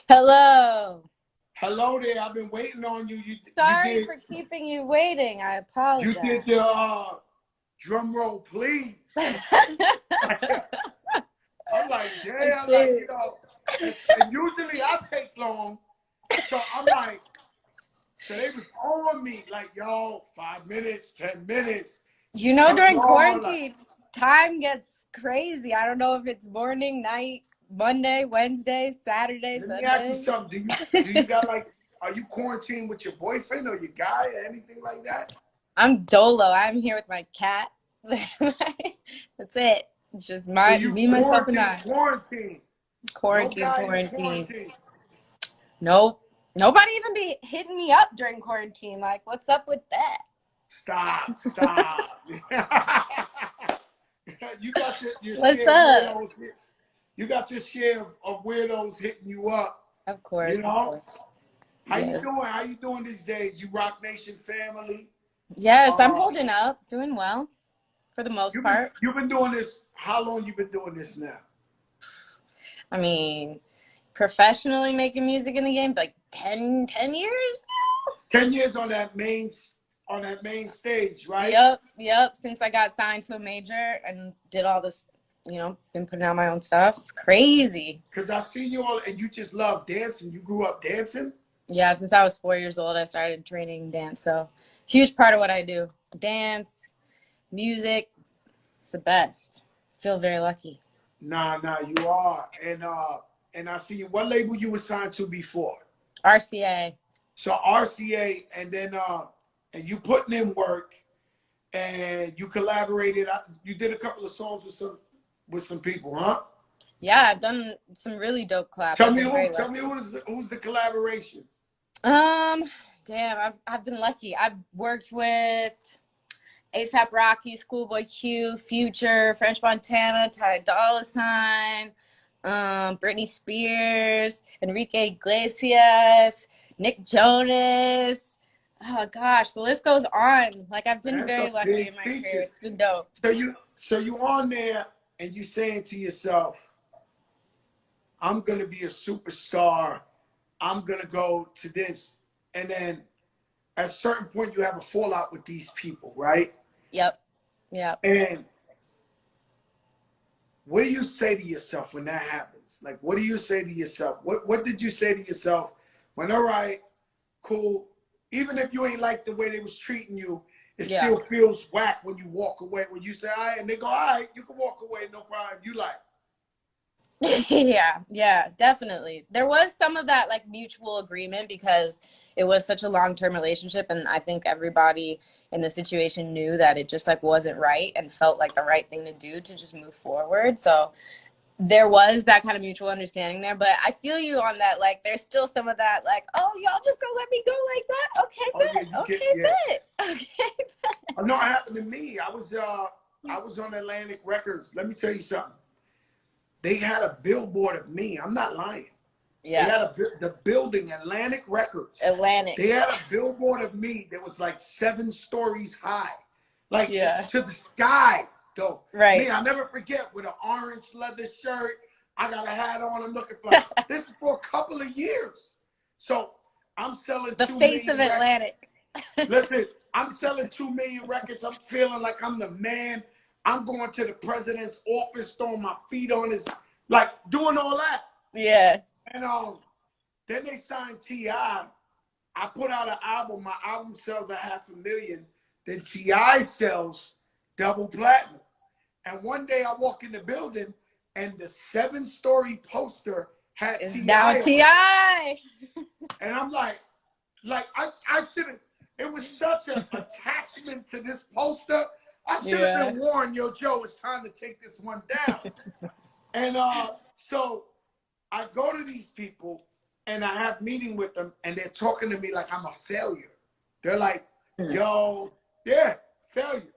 Hello. Hello there. I've been waiting on you. You Sorry did for keeping you waiting. I you apologize. did the drum roll, please. I'm like, I damn, like did. and usually I take long, so I'm like, so they was on me like, yo, 5 minutes, 10 minutes. You She's know, coming during on, like. quarantine, time gets crazy. I don't know if it's morning, night, Monday, Wednesday, Saturday, Let me ask you Sunday. something. Do you got like, are you quarantined with your boyfriend or your guy or anything like that? I'm dolo. I'm here with my cat. That's it. It's just So my you me, myself, and I. quarantine. No Quarantine, guy in quarantine. quarantine. Nope. Nobody even be hitting me up during quarantine. Like, what's up with that? Stop. You got your What's share of up? weirdos. You got your share of weirdos hitting you up. Of You course, of know? course. How you Yes. doing? How you doing these days? You Rock Nation family? Yes, I'm Uh, holding up, doing well for the most part. you've been doing this. How long you been doing this now? I mean, professionally making music in the game, like 10 years? 10 years on that main stage, right? Yep. Since I got signed to a major and did all this, been putting out my own stuff. It's crazy. Because I seen you all and you just love dancing. You grew up dancing? Yeah, since I was 4 years old, I started training dance. So, huge part of what I do. Dance, music, it's the best. Feel very lucky. Nah, you are. And I see you. What label you were signed to before? RCA. So RCA, and then and you putting in work, and you collaborated. You did a couple of songs with some people, huh? Yeah, I've done some really dope collabs. Tell I've me been very tell me lucky. who's the collaborations? Um, Damn, I've been lucky. I've worked with ASAP Rocky, Schoolboy Q, Future, French Montana, Ty Dolla Sign, Britney Spears, Enrique Iglesias, Nick Jonas. Oh gosh, the list goes on. Like I've been Man, that's very some lucky big in my career. features. It's been dope. So you on there and you saying to yourself, I'm gonna be a superstar. I'm gonna go to this, and then at a certain point you have a fallout with these people, right? Yep. Yep. And what do you say to yourself when that happens? Like, what do you say to yourself? What did you say to yourself when, all right, cool, even if you ain't like the way they was treating you, it Yeah. still feels whack when you walk away. When you say, all right, and they go, all right, you can walk away, no problem. You like, Yeah, definitely. There was some of that like mutual agreement because it was such a long-term relationship and I think everybody in the situation knew that it just like wasn't right and felt like the right thing to do to just move forward. So there was that kind of mutual understanding there, but I feel you on that. Like there's still some of that like, oh, y'all just gonna let me go like that? Okay, oh yeah, bet. you get, Okay, yeah. bet. Okay, bet. I know it happened to me. I was on Atlantic Records. Let me tell you something. They had a billboard of me. I'm not lying. They Yeah. had the building, Atlantic Records. Atlantic. They had a billboard of me that was like 7 stories high, like Yeah. to the sky, though. Right. Me, I'll never forget, with an orange leather shirt. I got a hat on. I'm looking for this is for a couple of years. So I'm selling The 2 face of million records. Atlantic. Listen, I'm selling 2 million records. I'm feeling like I'm the man. I'm going to the president's office, throwing my feet on his, like doing all that. Yeah. And then they signed T.I. I put out an album. My album sells 500,000. Then T.I. sells double platinum. And one day I walk in the building and the 7-story poster had It's now T.I. Ti. And I'm like I shouldn't. It was such an attachment to this poster. I should have Yeah. been warned, yo, Joe, it's time to take this one down. And so I go to these people and I have meeting with them and they're talking to me like I'm a failure. They're like, yo, yeah, failure.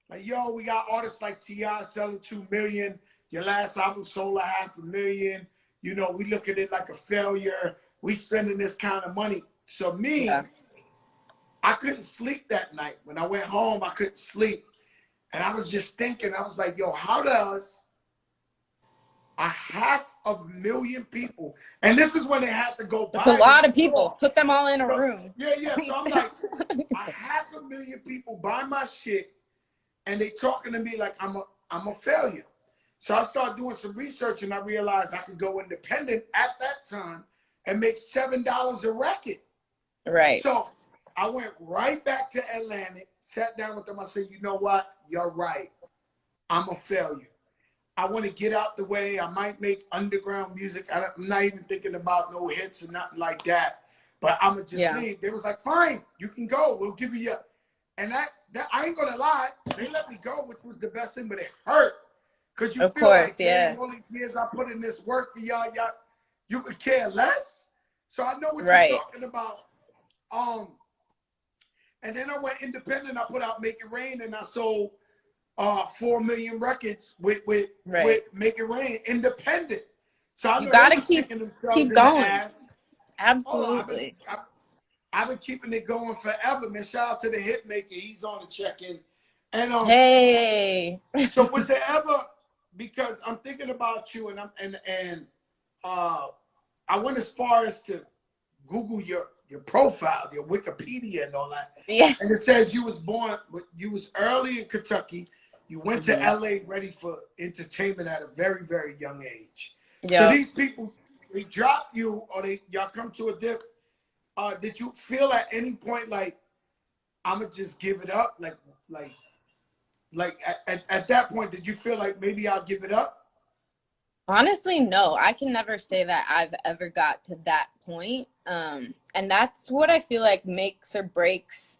Like, yo, we got artists like T.I. selling 2 million. Your last album sold 500,000. You know, we look at it like a failure. We spending this kind of money. So Yeah. I couldn't sleep that night. When I went home, I couldn't sleep. And I was just thinking, I was like, yo, how does 500,000 people. And this is when they had to go It's a buy the lot of people. store. Put them all in a So, room. yeah, yeah. So I'm like, 500,000 people buy my shit, and they talking to me like I'm a failure. So I started doing some research, and I realized I could go independent at that time and make $7 a record. Right. So I went right back to Atlantic, sat down with them. I said, you know what? You're right. I'm a failure. I want to get out the way. I might make underground music. I'm not even thinking about no hits or nothing like that. But I'm gonna just Yeah. leave. They was like, fine, you can go. We'll give you your. And that I ain't gonna lie. They let me go, which was the best thing, but it hurt because you Of feel course. like, Yeah. damn, all these years I put in this work for y'all, you could care less. So I know what you're Right. talking about. Um, and then I went independent. I put out Make It Rain, and I sold 4 million records with Right. Make It Rain independent. So I You know they gotta was kicking themselves keep in the going. ass. Oh, Absolutely. I've been keeping it going forever, man. Shout out to the hit maker. He's on the check-in. And Hey. so was there ever, because I'm thinking about you, and uh I went as far as to Google your profile, your Wikipedia and all that. Yeah. And it says you was early in Kentucky. You went to Mm-hmm. LA ready for entertainment at a very, very young age. So Yep. these people, they drop you, or y'all come to a dip. Did you feel at any point like, I'ma just give it up? Like at that point, did you feel like maybe I'll give it up? Honestly, no. I can never say that I've ever got to that point. And that's what I feel like makes or breaks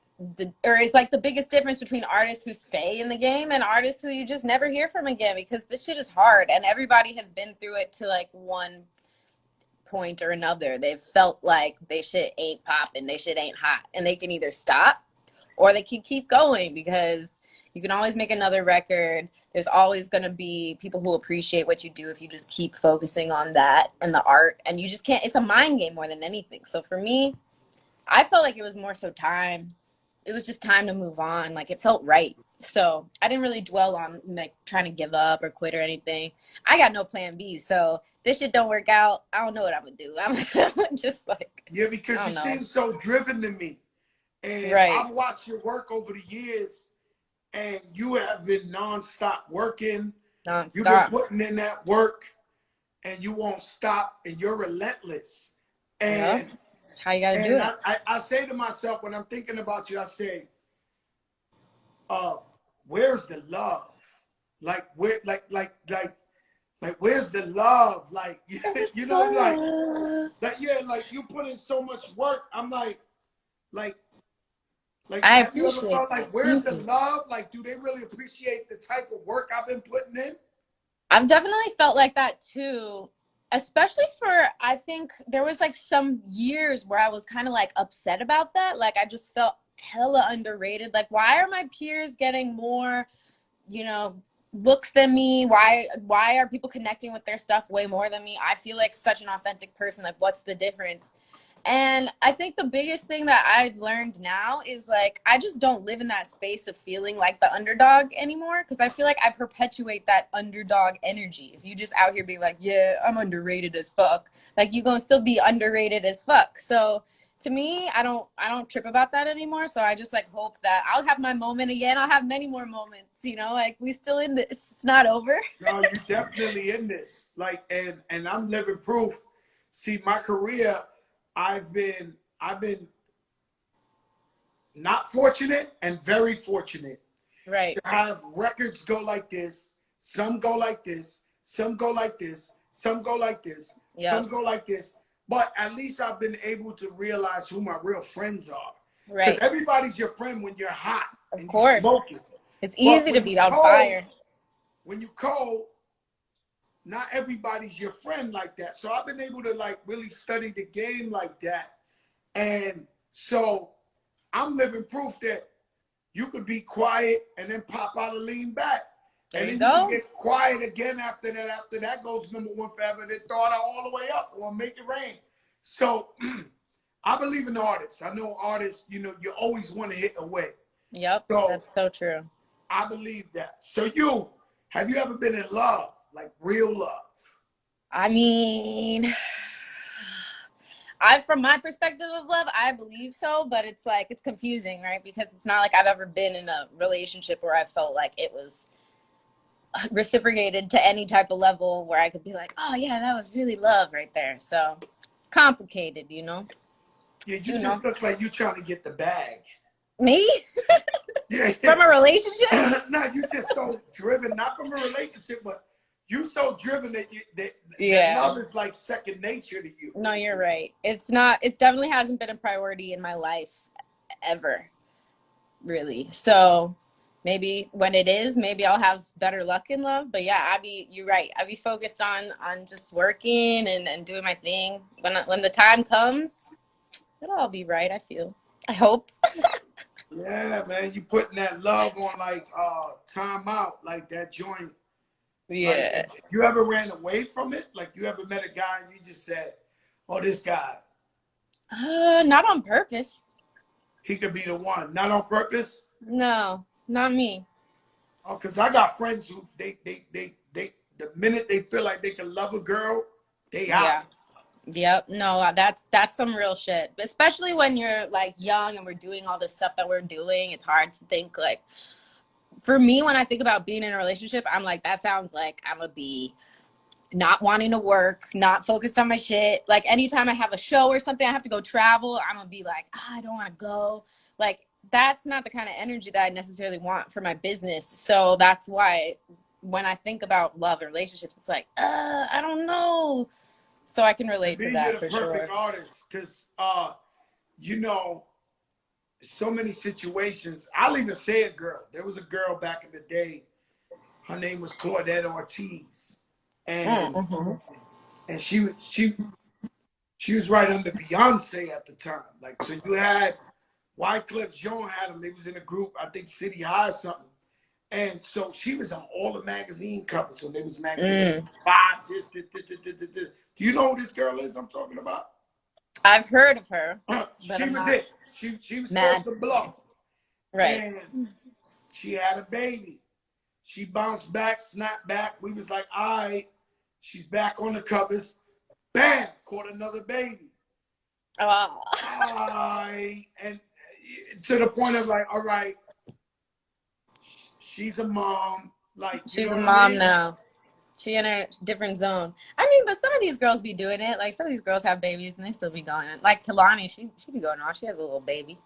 or is like the biggest difference between artists who stay in the game and artists who you just never hear from again, because this shit is hard and everybody has been through it to like one point or another. They've felt like they shit ain't popping, they shit ain't hot, and they can either stop or they can keep going, because you can always make another record. There's always going to be people who appreciate what you do if you just keep focusing on that and the art, and you just can't. It's a mind game more than anything. So for me, I felt like it was more so time. It was just time to move on. Like, it felt right. So I didn't really dwell on like trying to give up or quit or anything. I got no plan B. So this shit don't work out, I don't know what I'm gonna do. I'm just like, Yeah, because I you don't know. seem so driven to me. And Right. I've watched your work over the years, and you have been nonstop working. You've been Non-stop. putting in that work, and you won't stop, and you're relentless. Yeah. And That's how you gotta do it. I say to myself when I'm thinking about you, I say, uh, where's the love? Like where like where's the love? Like you know, like yeah, like you put in so much work. I'm like I have you ever appreciate felt like that. where's Thank the you. love? Like, do they really appreciate the type of work I've been putting in? I've definitely felt like that too. Especially for, I think there was like some years where I was kind of like upset about that. Like, I just felt hella underrated. Like, why are my peers getting more, you know, looks than me? Why are people connecting with their stuff way more than me? I feel like such an authentic person. Like, what's the difference? And I think the biggest thing that I've learned now is like, I just don't live in that space of feeling like the underdog anymore, because I feel like I perpetuate that underdog energy. If you just out here being like, yeah, I'm underrated as fuck, like you gonna still be underrated as fuck. So to me, I don't trip about that anymore. So I just like hope that I'll have my moment again. I'll have many more moments, you know, like we still in this. It's not over. No, you definitely in this. Like, and I'm living proof. See, my career, I've been not fortunate and very fortunate Right. to have records go like this, some go like this, some go like this, some go like this, some Yep. go like this. But at least I've been able to realize who my real friends are. Because Right. everybody's your friend when you're hot Of and you course. smoking. It's But easy to be on fire. when you cold, not everybody's your friend like that. So I've been able to like really study the game like that. And so I'm living proof that you could be quiet and then pop out and lean back. There And you then you can go. get quiet again after that. After that goes number one forever. Then throw it out all the way up or make it rain. So I believe in artists. I know artists, you know, you always want to hit away. Yep, So that's so true. I believe that. So have you ever been in love? Like real love? I mean, I, from my perspective of love, I believe so, but it's like, it's confusing, right? Because it's not like I've ever been in a relationship where I felt like it was reciprocated to any type of level where I could be like, oh yeah, that was really love right there. So complicated, you know? Yeah, Do you you know? just look like you trying to get the bag. Me? Yeah, From a relationship? no, you just so driven, not from a relationship, but you so driven that that Yeah. love is like second nature to you. No, you're right. It's not, it's definitely hasn't been a priority in my life ever, really. So maybe when it is, maybe I'll have better luck in love. But yeah, you're right. I be focused on just working and doing my thing. When the time comes, it'll all be right, I feel. I hope. Yeah, man, you putting that love on like time out, like that joint. Like, Yeah. you ever ran away from it? Like, you ever met a guy and you just said, "Oh, this guy, Not on purpose. he could be the one," not on purpose? No, not me. Oh, because I got friends who the minute they feel like they can love a girl, they out. Yeah. Yep. No, that's some real shit. Especially when you're like young and we're doing all this stuff that we're doing. It's hard to think like, for me, when I think about being in a relationship, I'm like, that sounds like I'm gonna be not wanting to work, not focused on my shit. Like anytime I have a show or something, I have to go travel, I'm gonna be like, I don't want to go. Like that's not the kind of energy that I necessarily want for my business. So that's why when I think about love and relationships, it's like, I don't know. So I can relate to Maybe you're that the for perfect sure. artist because you know, so many situations. I'll even say a girl. There was a girl back in the day. Her name was Claudette Ortiz, and Mm-hmm. she was right under Beyonce at the time. Like, so you had Wyclef Jean had them. They was in a group, I think City High or something. And so she was on all the magazine covers when they was magazine Mm. five, this. Do you know who this girl is I'm talking about? I've heard of her, but She I'm was not it. She was supposed mad. to blow. Right. And she had a baby. She bounced back, snapped back. We was like, all right, she's back on the covers. Bam, caught another baby. Oh. And to the point of like, all right, she's a mom. Like, you She's know a what I mom mean? now. She in a different zone. I mean, but some of these girls be doing it. Like some of these girls have babies and they still be going. Like Kalani, she be going off. She has a little baby.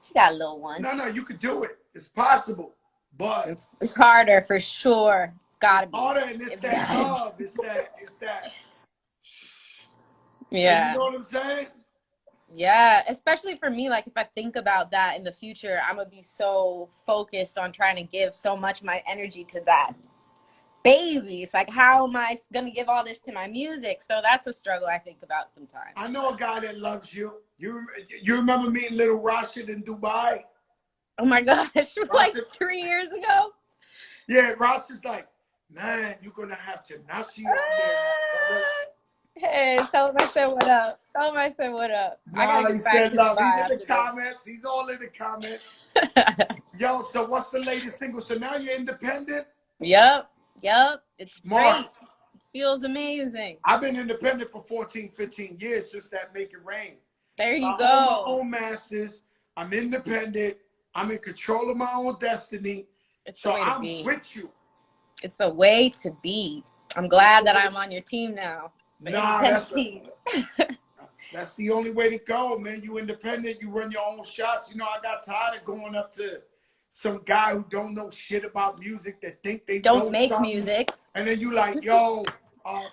She got a little one. No, you could do it. It's possible. But It's harder for sure. It's it's gotta be. harder and it's It's that gotta be. love. It's that. Like, you Yeah. know what I'm saying? Yeah. Especially for me, like if I think about that in the future, I'm gonna be so focused on trying to give so much of my energy to that baby. It's like, how am I gonna give all this to my music? So that's a struggle I think about I sometimes. know a guy that loves you. You remember meeting little Rashid in Dubai? Oh my gosh, like Rashid, 3 years ago. yeah, Rashid's like, man, you're gonna have Tinashe on there, my brother. Hey, tell him I said what up. Tell him I said what up. I gotta Nah, he get back said to love. He's Dubai in the after comments. He's all in the comments. this. Yo, so what's the latest single? So now you're independent? Yep. It's Smart. great. It feels amazing. I've been independent for 14, 15 years since that Make It Rain. There So you I own my go. own masters. I'm independent. I'm in control of my own destiny. It's the So way to I'm be. with you. It's the way to be. I'm glad that I'm on your team now. The Nah, independent team. that's the only way to go, man. You independent. You run your own shots. You know, I got tired of going up to some guy who don't know shit about music that think they Don't know make something. music. And then you like, yo,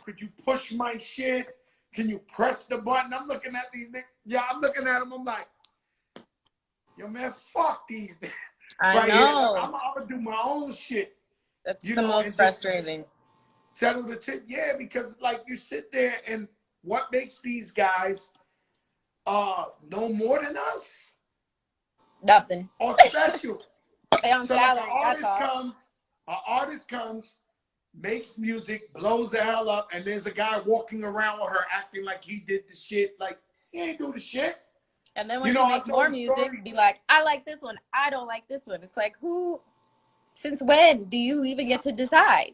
could you push my shit? Can you press the button? I'm looking at these niggas. Yeah, I'm looking at them. I'm like, yo, man, fuck these niggas I right here. Like, know. I'm gonna do my own shit, That's you the know, most and just frustrating. settle the tip. Yeah, because like you sit there and what makes these guys know more than us Nothing. or special? They on So like salary. That's all. an artist comes, makes music, blows the hell up, and there's a guy walking around with her acting like he did the shit. Like, he ain't do the shit. And then You when know, she I makes told more the music, story. be like, I like this one. I don't like this one. It's like, who, since when do you even get to decide?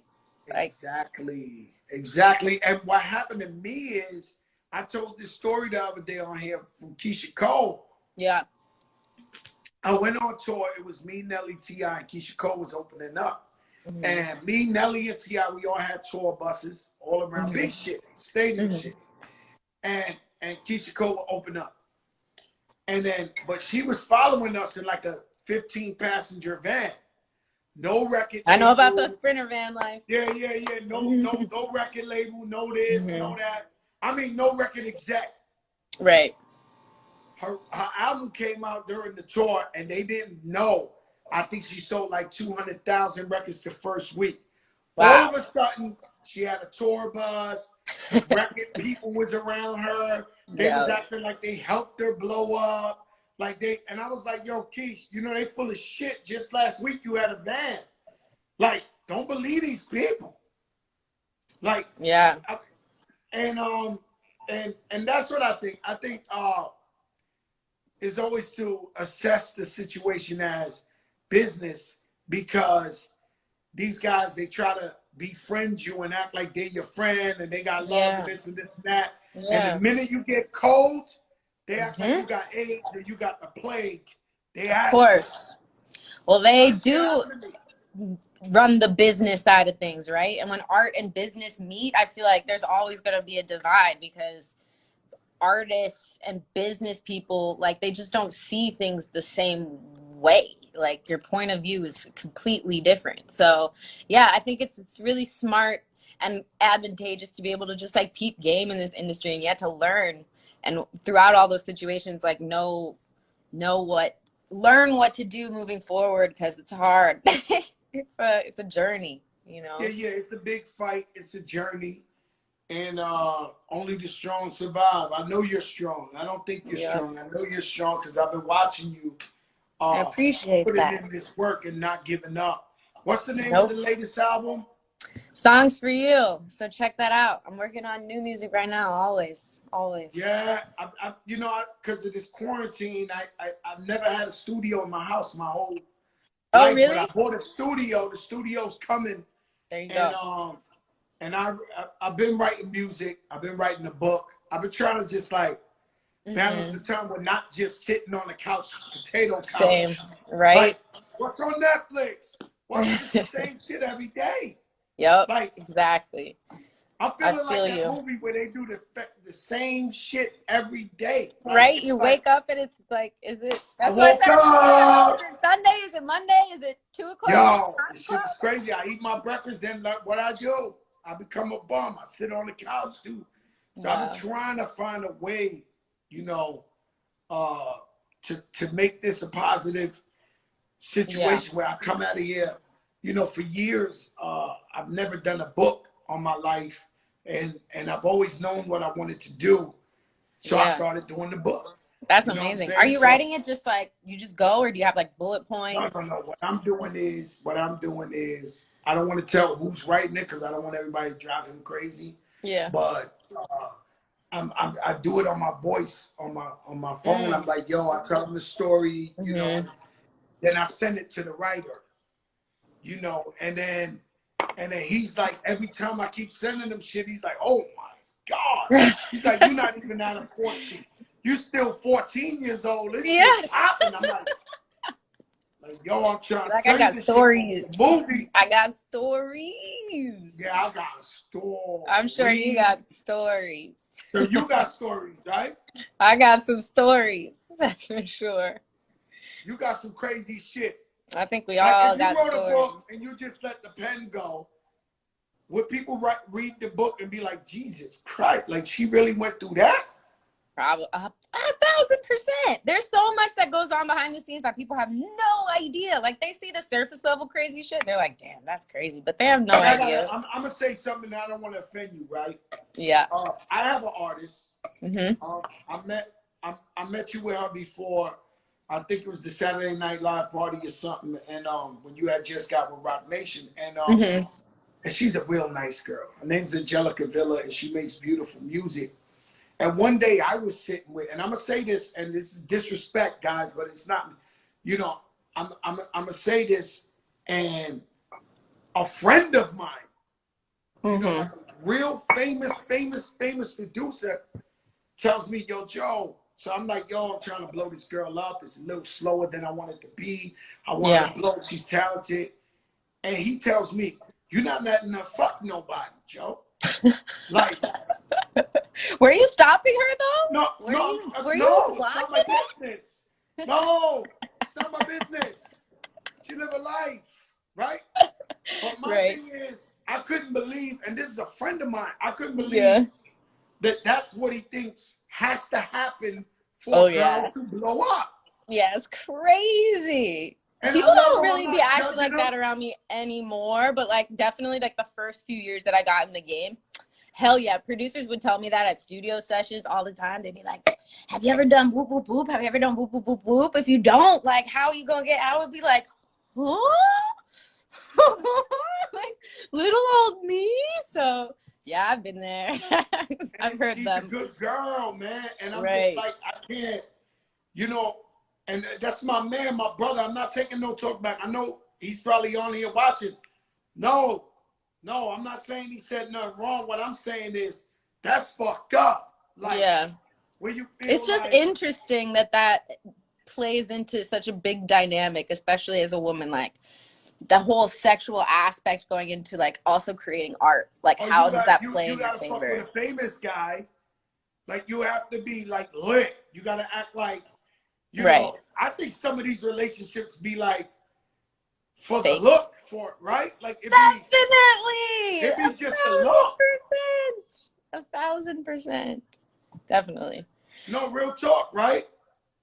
Like, Exactly. Exactly. And what happened to me is I told this story the other day on here from Keisha Cole. Yeah. I went on tour. It was me, Nelly, T.I., and Keisha Cole was opening up. Mm-hmm. And me, Nelly, and T.I., we all had tour buses all around, Mm-hmm. big shit, stadium Mm-hmm. shit. And Keisha Cole would open up. And then, but she was following us in like a 15-passenger van. No record I know about the label. Sprinter van life. Yeah. No record label, no this, Mm-hmm. no that. I mean, no record exec. Right. Her album came out during the tour, and they didn't know. I think she sold like 200,000 records the first week. Wow. All of a sudden, she had a tour bus. Record people was around her. They was acting like they helped her blow up. And I was like, yo, Keish, you know, they full of shit. Just last week, you had a van. Like, don't believe these people. Like, yeah. And that's what I think. I think is always to assess the situation as business, because these guys, they try to befriend you and act like they're your friend and they got love and this and that. Yeah. And the minute you get cold, they act like you got AIDS or you got the plague. They of course. Well, they do run the business side of things, right? And when art and business meet, I feel like there's always going to be a divide, because artists and business people, like, they just don't see things the same way. Like, your point of view is completely different. So yeah, I think it's really smart and advantageous to be able to just like peep game in this industry, and you have to learn, and throughout all those situations, like learn what to do moving forward, because it's hard. It's a journey, you know. Yeah, it's a big fight, it's a journey. And only the strong survive. I know you're strong. I don't think you're strong. I know you're strong because I've been watching you. I appreciate putting that. in this work and not giving up. What's the name of the latest album? Songs for You. So check that out. I'm working on new music right now. Always. Yeah, you know, because of this quarantine, I've never had a studio in my house my whole life. Really? But I bought a studio. The studio's coming. There you go. And I've been writing music. I've been writing a book. I've been trying to just like balance the time with not just sitting on the couch, potato couch. Same, right? Like, what's on Netflix? What's the same shit every day? Yep, like exactly. I'm feeling like that movie where they do the same shit every day. Like, right? You wake up and it's like, is it? That's why I said, is it Sunday? Is it Monday? Is it 2 o'clock? Yo, this shit is crazy. I eat my breakfast, then what I do, I become a bum. I sit on the couch, dude. So I've been trying to find a way, you know, to make this a positive situation where I come out of here. You know, for years, I've never done a book on my life, and I've always known what I wanted to do. So I started doing the book. That's amazing. Are you writing it just like you just go, or do you have like bullet points? No. What I'm doing is I don't want to tell who's writing it because I don't want everybody driving crazy. Yeah. But I do it on my voice on my phone. I'm like, yo, I tell them the story, you know, then I send it to the writer, you know, and then he's like, every time I keep sending him shit, he's like, oh my God. He's like, you're not even out of 14. You still 14 years old. This shit's popping. I'm like, yo, I'm trying to tell I got stories. Movie. I got stories. Yeah, I got stories. I'm sure you got stories. So you got stories, right? I got some stories. That's for sure. You got some crazy shit. I think we all got stories. If you wrote a book and you just let the pen go, would people read the book and be like, Jesus Christ, like she really went through that? Probably 1,000%. There's so much that goes on behind the scenes that people have no idea. Like, they see the surface level crazy shit. They're like, damn, that's crazy. But they have no idea. I'm going to say something that I don't want to offend you, right? Yeah. I have an artist. Mm-hmm. I met you with her before. I think it was the Saturday Night Live party or something. And when you had just got with Rock Nation. And, and she's a real nice girl. Her name's Angelica Villa, and she makes beautiful music. And one day I was sitting with, and I'm gonna say this, and this is disrespect, guys, but it's not, you know, I'm gonna say this, and a friend of mine you know, Mm-hmm. like a real famous producer tells me, yo, Joe. So I'm like, yo, I'm trying to blow this girl up. It's a little slower than I want it to be. I want her Yeah. to blow. She's talented. And he tells me, you're not letting her fuck nobody, Joe. Like, Were you stopping her no, though? no, Were you no, it's not blocking my it? business. No, it's not my business. She live a life, right? But my Right. thing is, I couldn't believe, and this is a friend of mine, I couldn't believe Yeah. that that's what he thinks has to happen for Oh a girl yeah. to blow up. Yeah, it's crazy. And I People love don't him. I'm really be not acting judging like him. that around me anymore, but like definitely like the first few years that I got in the game, hell yeah, producers would tell me that at studio sessions all the time. They'd be like, have you ever done whoop whoop whoop? Have you ever done whoop whoop whoop whoop? If you don't, like, how are you gonna get? I would be like, huh? Like little old me. So yeah, I've been there. I've And heard she's a them. good girl, man. And I'm just Right. like, I can't, you know, and that's my man, my brother. I'm not taking no talk back. I know he's probably on here watching. No, no, I'm not saying he said nothing wrong. What I'm saying is that's fucked up. Like, Yeah. where you It's feel just like, interesting that that plays into such a big dynamic, especially as a woman, like the whole sexual aspect going into like also creating art. Like, oh, how does that play you in your gotta fuck with favor? a famous guy. Like you have to be like lit. You gotta act like, you Right. know, I think some of these relationships be like for the Fake. look for it, right? Like Definitely. it A be just the look. 1,000%. 1,000%. Definitely. No real talk, right?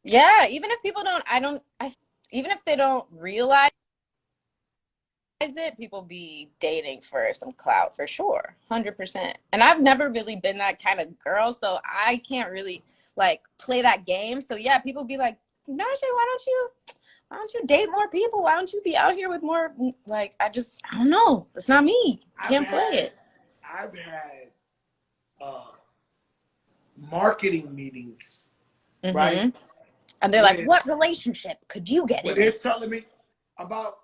Yeah. Even if people don't, even if they don't realize it, people be dating for some clout for sure, 100%. And I've never really been that kind of girl, so I can't really like play that game. So yeah, people be like, Nasha, why don't you date more people? Why don't you be out here with more? Like, I don't know. It's not me. I've Can't play had it. I've had uh marketing meetings, right? Mm-hmm. And they're like, Where what relationship could you get where they're in? telling me about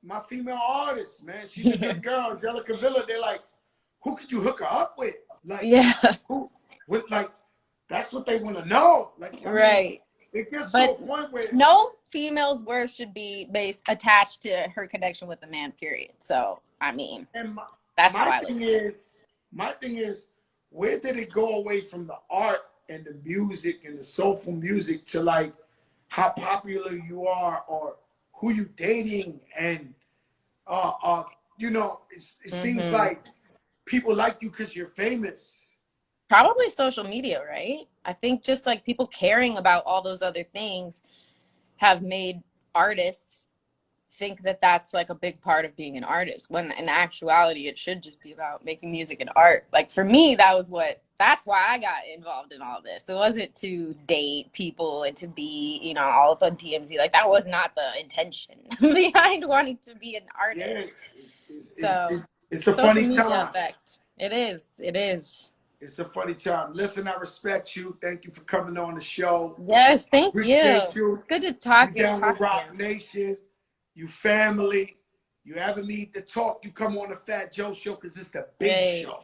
my female artist, man. She's a good girl, Angelica Villa. They're like, who could you hook her up with? Like, Yeah. who with like that's what they want to know. Like, I mean, Right. it gets to a But point where no female's worth should be based attached to her connection with the man, period. So I mean, and that's how my I look thing at it. is, my thing is, where did it go away from the art and the music and the soulful music to like how popular you are or who you dating and you know, it seems Mm-hmm. like people like you because you're famous. Probably social media, right? I think just like people caring about all those other things have made artists think that that's like a big part of being an artist, when in actuality it should just be about making music and art. Like for me, that's why I got involved in all this. It wasn't to date people and to be, all up on TMZ. Like that was not the intention behind wanting to be an artist. Yes, So it's a social funny media time. effect. It is. It's a funny time. Listen, I respect you. Thank you for coming on the show. Yes, thank you. Appreciate you. It's good to You talk. It's down with talking to you. Rock Nation. You family. You ever need to talk, you come on the Fat Joe show because it's the big Hey, show.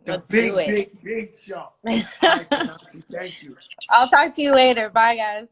The let's do it. big show. All right, Tinashe, thank you. I'll talk to you later. Bye, guys.